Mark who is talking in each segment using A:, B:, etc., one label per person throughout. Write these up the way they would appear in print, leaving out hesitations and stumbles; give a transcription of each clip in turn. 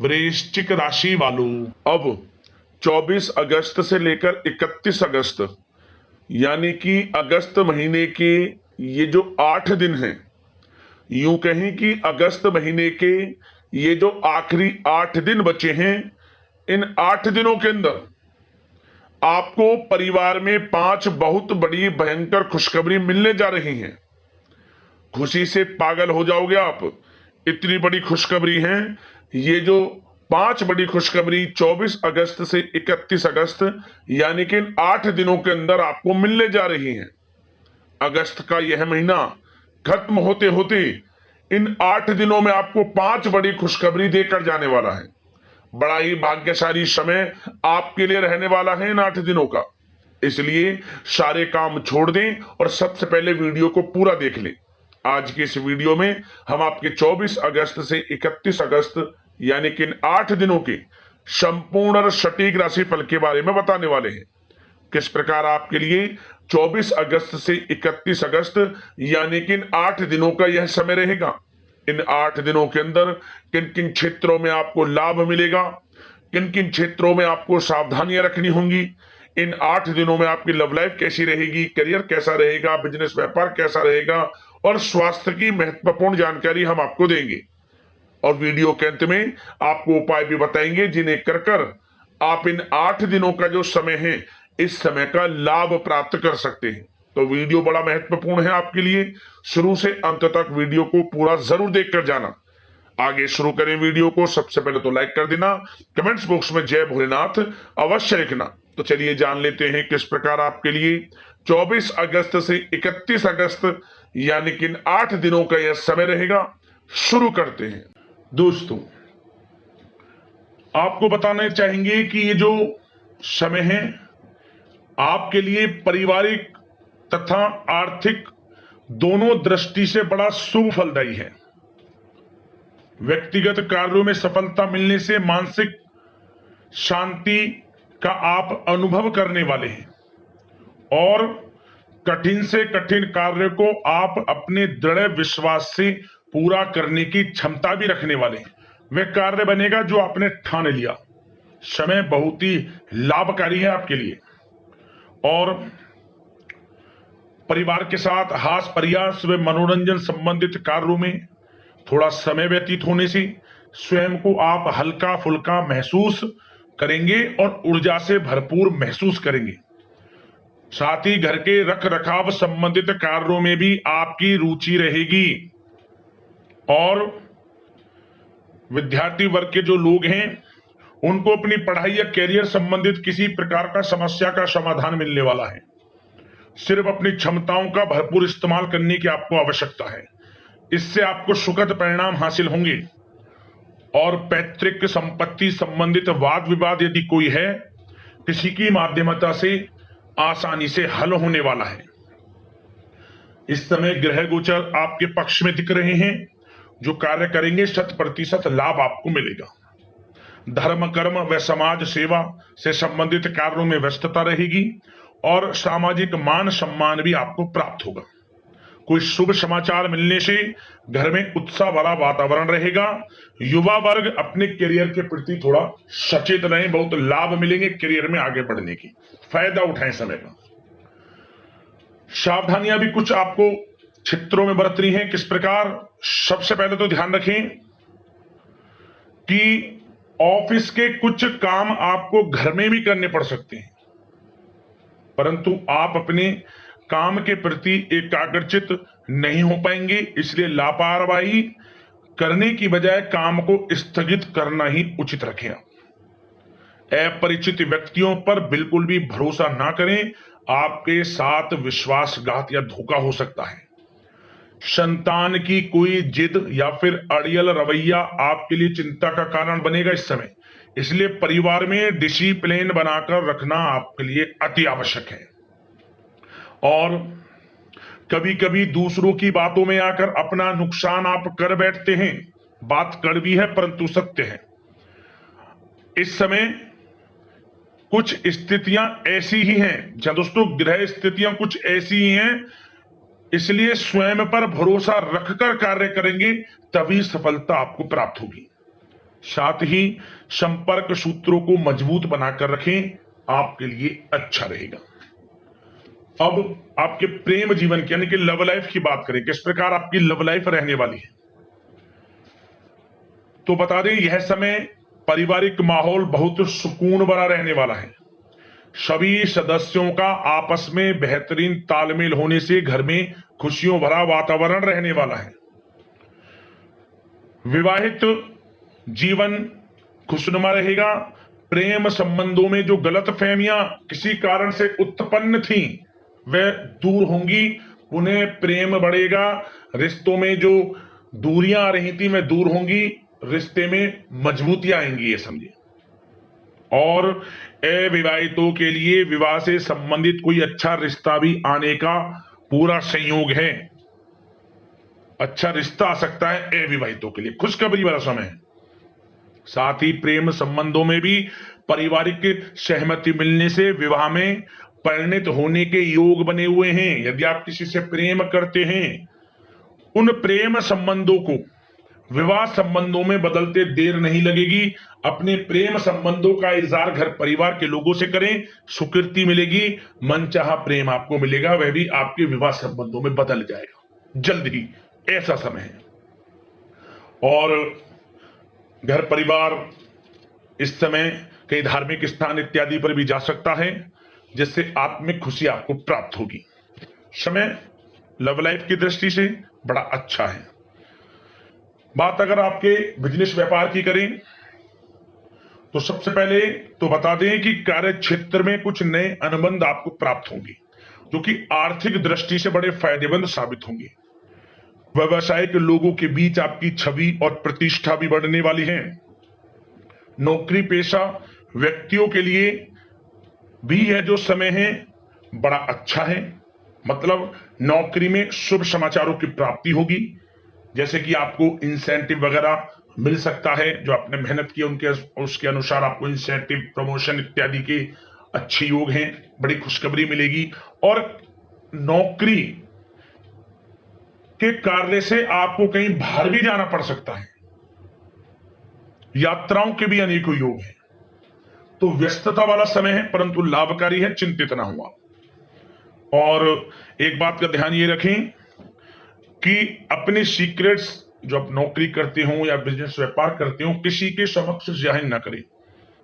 A: वृश्चिक राशि वालों, अब 24 अगस्त से लेकर 31 अगस्त यानी कि अगस्त महीने के ये जो 8 दिन हैं, यूं कहें कि अगस्त महीने के ये जो आखिरी 8 दिन बचे हैं, इन 8 दिनों के अंदर आपको परिवार में 5 बहुत बड़ी भयंकर खुशखबरी मिलने जा रही हैं। खुशी से पागल हो जाओगे आप, इतनी बड़ी खुशखबरी है। ये जो 5 बड़ी खुशखबरी 24 अगस्त से 31 अगस्त यानी कि इन 8 दिनों के अंदर आपको मिलने जा रही हैं। अगस्त का यह महीना खत्म होते होते इन 8 दिनों में आपको 5 बड़ी खुशखबरी देकर जाने वाला है। बड़ा ही भाग्यशाली समय आपके लिए रहने वाला है इन 8 दिनों का। इसलिए सारे काम छोड़ दें और सबसे पहले वीडियो को पूरा देख लें। आज की इस वीडियो में हम आपके 24 अगस्त से 31 अगस्त यानी कि इन 8 दिनों के संपूर्ण और सटीक राशिफल के बारे में बताने वाले हैं। किस प्रकार आपके लिए 24 अगस्त से 31 अगस्त यानी कि इन 8 दिनों का यह समय रहेगा। इन 8 दिनों के अंदर किन किन क्षेत्रों में आपको लाभ मिलेगा, किन किन क्षेत्रों में आपको सावधानियां रखनी होंगी, इन 8 दिनों में आपकी लव लाइफ कैसी रहेगी, करियर कैसा रहेगा, बिजनेस व्यापार कैसा रहेगा और स्वास्थ्य की महत्वपूर्ण जानकारी हम आपको देंगे। और वीडियो के अंत में आपको उपाय भी बताएंगे जिन्हें कर कर आप इन 8 दिनों का जो समय है इस समय का लाभ प्राप्त कर सकते हैं। तो वीडियो बड़ा महत्वपूर्ण है आपके लिए, शुरू से अंत तक वीडियो को पूरा जरूर देखकर जाना। आगे शुरू करें वीडियो को। सबसे पहले तो लाइक कर देना, कमेंट्स बॉक्स में जय भोलेनाथ अवश्य लिखना। तो चलिए जान लेते हैं किस प्रकार आपके लिए 24 अगस्त से 31 अगस्त यानी कि इन 8 दिनों का यह समय रहेगा। शुरू करते हैं। दोस्तों, आपको बताना चाहेंगे कि ये जो समय है आपके लिए पारिवारिक तथा आर्थिक दोनों दृष्टि से बड़ा शुभ फलदायी है। व्यक्तिगत कार्यों में सफलता मिलने से मानसिक शांति का आप अनुभव करने वाले हैं और कठिन से कठिन कार्य को आप अपने दृढ़ विश्वास से पूरा करने की क्षमता भी रखने वाले हैं। वह कार्य बनेगा जो आपने ठान लिया। समय बहुत ही लाभकारी है आपके लिए और परिवार के साथ हास्य प्रयास व मनोरंजन संबंधित कार्यों में थोड़ा समय व्यतीत होने से स्वयं को आप हल्का फुल्का महसूस करेंगे और ऊर्जा से भरपूर महसूस करेंगे। साथ ही घर के रख रखाव संबंधित कार्यों में भी आपकी रुचि रहेगी और विद्यार्थी वर्ग के जो लोग हैं उनको अपनी पढ़ाई या करियर संबंधित किसी प्रकार का समस्या का समाधान मिलने वाला है। सिर्फ अपनी क्षमताओं का भरपूर इस्तेमाल करने की आपको आवश्यकता है। इससे आपको सुखद परिणाम हासिल होंगे और पैतृक संपत्ति संबंधित वाद विवाद यदि कोई है, किसी की माध्यमता से आसानी से हल होने वाला है। इस समय ग्रह गोचर आपके पक्ष में दिख रहे हैं। जो कार्य करेंगे 100% लाभ आपको मिलेगा। धर्म कर्म व समाज सेवा से संबंधित कार्यों में व्यस्तता रहेगी और सामाजिक मान सम्मान भी आपको प्राप्त होगा। कोई शुभ समाचार मिलने से घर में उत्साह भरा वातावरण रहेगा। युवा वर्ग अपने करियर के प्रति थोड़ा सचेत रहें, बहुत लाभ मिलेंगे करियर में आगे बढ़ने की, फायदा उठाएं समय का। सावधानियां भी कुछ आपको क्षेत्रों में बरतनी है। किस प्रकार? सबसे पहले तो ध्यान रखें कि ऑफिस के कुछ काम आपको घर में भी करने पड़ सकते हैं, परंतु आप अपने काम के प्रति एकाग्रचित नहीं हो पाएंगे। इसलिए लापरवाही करने की बजाय काम को स्थगित करना ही उचित रखें। अपरिचित व्यक्तियों पर बिल्कुल भी भरोसा ना करें, आपके साथ विश्वासघात या धोखा हो सकता है। संतान की कोई जिद या फिर अड़ियल रवैया आपके लिए चिंता का कारण बनेगा इस समय। इसलिए परिवार में डिसिप्लिन बनाकर रखना आपके लिए अति आवश्यक है। और कभी कभी दूसरों की बातों में आकर अपना नुकसान आप कर बैठते हैं। बात कड़वी है परंतु सत्य है। इस समय कुछ स्थितियां ऐसी ही हैं, जहां दोस्तों ग्रह स्थितियां कुछ ऐसी ही हैं, इसलिए स्वयं पर भरोसा रखकर कार्य करेंगे तभी सफलता आपको प्राप्त होगी। साथ ही संपर्क सूत्रों को मजबूत बनाकर रखें, आपके लिए अच्छा रहेगा। अब आपके प्रेम जीवन की यानी कि लव लाइफ की बात करें, किस प्रकार आपकी लव लाइफ रहने वाली है। तो बता दें, यह समय पारिवारिक माहौल बहुत सुकून भरा रहने वाला है। सभी सदस्यों का आपस में बेहतरीन तालमेल होने से घर में खुशियों भरा वातावरण रहने वाला है। विवाहित जीवन खुशनुमा रहेगा। प्रेम संबंधों में जो गलतफहमियां किसी कारण से उत्पन्न थी वह दूर होंगी, उन्हें प्रेम बढ़ेगा। रिश्तों में जो दूरियां आ रही थी वह दूर होंगी, रिश्ते में मजबूतियां आएंगी, ये समझिए। और अविवाहितों के लिए विवाह से संबंधित कोई अच्छा रिश्ता भी आने का पूरा संयोग है। अच्छा रिश्ता आ सकता है अविवाहितों के लिए, खुशखबरी वाला समय है। साथ ही प्रेम संबंधों में भी पारिवारिक सहमति मिलने से विवाह में परिणत होने के योग बने हुए हैं। यदि आप किसी से प्रेम करते हैं, उन प्रेम संबंधों को विवाह संबंधों में बदलते देर नहीं लगेगी। अपने प्रेम संबंधों का इजहार घर परिवार के लोगों से करें, स्वीकृति मिलेगी, मनचाहा प्रेम आपको मिलेगा, वह भी आपके विवाह संबंधों में बदल जाएगा जल्द ही, ऐसा समय है। और घर परिवार इस समय कई धार्मिक स्थान इत्यादि पर भी जा सकता है, जिससे आत्मिक खुशी आपको प्राप्त होगी। समय लव लाइफ की दृष्टि से बड़ा अच्छा है। बात अगर आपके बिजनेस व्यापार की करें तो सबसे पहले तो बता दें कि कार्य क्षेत्र में कुछ नए अनुबंध आपको प्राप्त होंगे, जो कि आर्थिक दृष्टि से बड़े फायदेमंद साबित होंगे। व्यवसायिक लोगों के बीच आपकी छवि और प्रतिष्ठा भी बढ़ने वाली है। नौकरी पेशा व्यक्तियों के लिए भी यह जो समय है बड़ा अच्छा है। मतलब नौकरी में शुभ समाचारों की प्राप्ति होगी, जैसे कि आपको इंसेंटिव वगैरह मिल सकता है, जो आपने मेहनत की उनके उसके अनुसार आपको इंसेंटिव, प्रमोशन इत्यादि के अच्छे योग हैं, बड़ी खुशखबरी मिलेगी। और नौकरी के कार्य से आपको कहीं बाहर भी जाना पड़ सकता है, यात्राओं के भी अनेकों योग हैं। तो व्यस्तता वाला समय है परंतु लाभकारी है, चिंतित ना हुआ। और एक बात का ध्यान ये रखें कि अपने सीक्रेट्स जो आप नौकरी करते हो या बिजनेस व्यापार करते हो, किसी के समक्ष जाहिर ना करें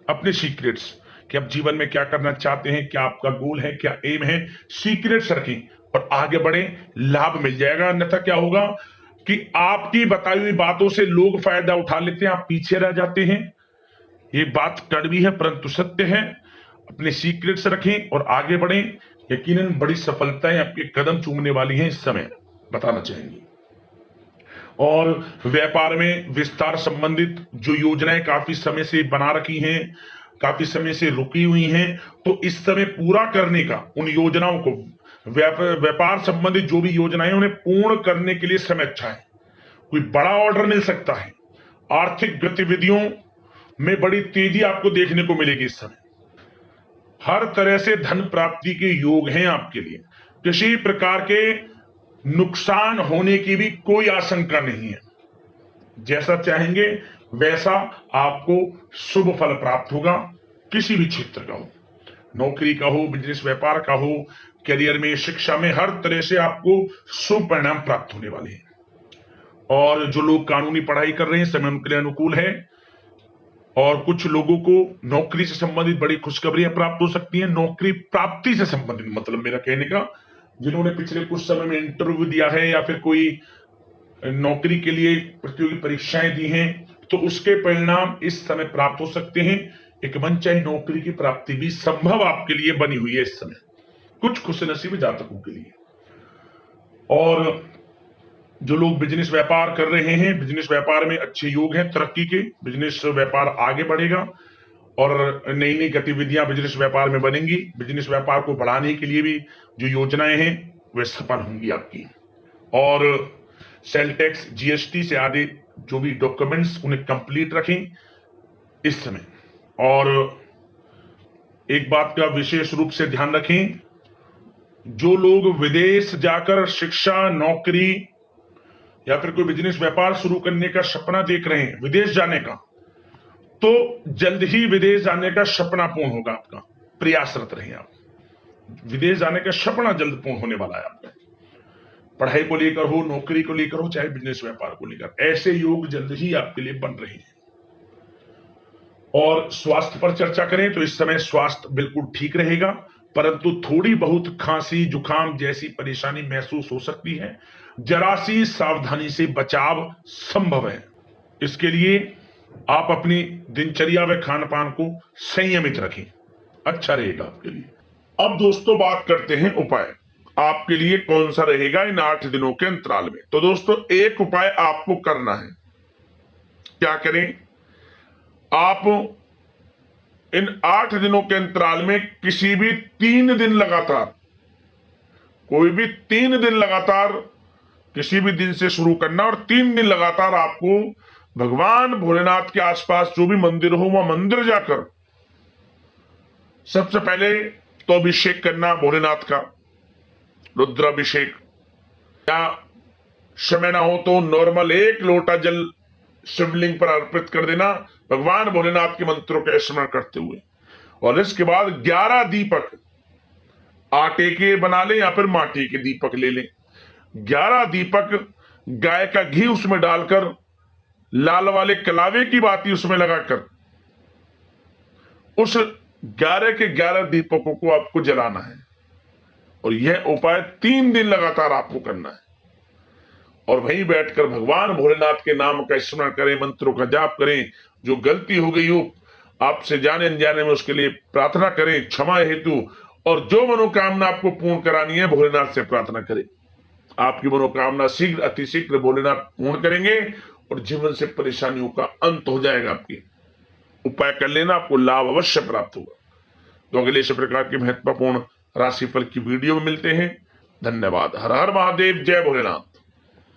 A: अपने सीक्रेट्स, कि आप जीवन में क्या करना चाहते हैं, क्या आपका गोल है, क्या एम है, सीक्रेट्स रखें और आगे बढ़े, लाभ मिल जाएगा। अन्यथा क्या होगा कि आपकी बताई हुई बातों से लोग फायदा उठा लेते हैं, आप पीछे रह जाते हैं। ये बात कड़वी है परंतु सत्य है। अपने सीक्रेट्स रखें और आगे बढ़ें, यकीनन बड़ी सफलताएं आपके कदम चूमने वाली हैं इस समय, बताना चाहेंगे। और व्यापार में विस्तार संबंधित जो योजनाएं काफी समय से बना रखी हैं, काफी समय से रुकी हुई हैं, तो इस समय पूरा करने का, उन योजनाओं को, व्यापार संबंधित जो भी योजनाएं उन्हें पूर्ण करने के लिए समय अच्छा है। कोई बड़ा ऑर्डर मिल सकता है। आर्थिक गतिविधियों में बड़ी तेजी आपको देखने को मिलेगी इस समय। हर तरह से धन प्राप्ति के योग हैं आपके लिए। किसी प्रकार के नुकसान होने की भी कोई आशंका नहीं है। जैसा चाहेंगे वैसा आपको शुभ फल प्राप्त होगा, किसी भी क्षेत्र का हो, नौकरी का हो, बिजनेस व्यापार का हो, करियर में, शिक्षा में, हर तरह से आपको शुभ परिणाम प्राप्त होने वाले हैं। और जो लोग कानूनी पढ़ाई कर रहे हैं समय उनके लिए अनुकूल है। और कुछ लोगों को नौकरी से संबंधित बड़ी खुशखबरियां प्राप्त हो सकती हैं। नौकरी प्राप्ति से संबंधित मतलब मेरा कहने का, जिन्होंने पिछले कुछ समय में इंटरव्यू दिया है या फिर कोई नौकरी के लिए प्रतियोगी परीक्षाएं दी हैं, तो उसके परिणाम इस समय प्राप्त हो सकते हैं। एक मनचाही नौकरी की प्राप्ति भी संभव आपके लिए बनी हुई है इस समय, कुछ खुशनसीब जातकों के लिए। और जो लोग बिजनेस व्यापार कर रहे हैं, बिजनेस व्यापार में अच्छे योग हैं तरक्की के, बिजनेस व्यापार आगे बढ़ेगा और नई नई गतिविधियां बिजनेस व्यापार में बनेंगी। बिजनेस व्यापार को बढ़ाने के लिए भी जो योजनाएं हैं वे सफल होंगी आपकी। और सेल टैक्स, जीएसटी से आदि जो भी डॉक्यूमेंट्स उन्हें कंप्लीट रखें इस समय। और एक बात का विशेष रूप से ध्यान रखें, जो लोग विदेश जाकर शिक्षा, नौकरी या फिर कोई बिजनेस व्यापार शुरू करने का सपना देख रहे हैं, विदेश जाने का, तो जल्द ही विदेश जाने का सपना पूर्ण होगा आपका। प्रयासरत रहिए आप, विदेश जाने का सपना जल्द पूर्ण होने वाला है आपका। पढ़ाई को लेकर हो, नौकरी को लेकर हो, चाहे बिजनेस व्यापार को लेकर, ऐसे योग जल्द ही आपके लिए बन रहे हैं। और स्वास्थ्य पर चर्चा करें तो इस समय स्वास्थ्य बिल्कुल ठीक रहेगा, परंतु थोड़ी बहुत खांसी जुकाम जैसी परेशानी महसूस हो सकती है। जरा सी सावधानी से बचाव संभव है। इसके लिए आप अपनी दिनचर्या व खान पान को संयमित रखें, अच्छा रहेगा आपके लिए। अब दोस्तों बात करते हैं उपाय, आपके लिए कौन सा रहेगा इन 8 दिनों के अंतराल में। तो दोस्तों एक उपाय आपको करना है, क्या करें, आप इन 8 दिनों के अंतराल में किसी भी 3 दिन लगातार, कोई भी 3 दिन लगातार किसी भी दिन से शुरू करना और 3 दिन लगातार आपको भगवान भोलेनाथ के आसपास जो भी मंदिर हो वह मंदिर जाकर सबसे पहले तो अभिषेक करना भोलेनाथ का, रुद्राभिषेक, या समय ना हो तो नॉर्मल 1 लोटा जल शिवलिंग पर अर्पित कर देना भगवान भोलेनाथ के मंत्रों का स्मरण करते हुए। और इसके बाद 11 दीपक आटे के बना लें या फिर माटी के दीपक ले लें। 11 दीपक गाय का घी उसमें डालकर लाल वाले कलावे की बाती उसमें लगाकर उस 11 के 11 दीपकों को आपको जलाना है। और यह उपाय 3 दिन लगातार आपको करना है। और वहीं बैठकर भगवान भोलेनाथ के नाम का स्मरण करें, मंत्रों का जाप करें, जो गलती हो गई हो आपसे जाने अनजाने में उसके लिए प्रार्थना करें क्षमा हेतु, और जो मनोकामना आपको पूर्ण करानी है भोलेनाथ से प्रार्थना करें। आपकी मनोकामना शीघ्र अतिशीघ्र भोलेनाथ पूर्ण करेंगे और जीवन से परेशानियों का अंत हो जाएगा। आपकी उपाय कर लेना, आपको लाभ अवश्य प्राप्त होगा। तो अगले इस प्रकार के महत्वपूर्ण राशिफल की वीडियो में मिलते हैं। धन्यवाद। हर हर महादेव, जय भोलेनाथ।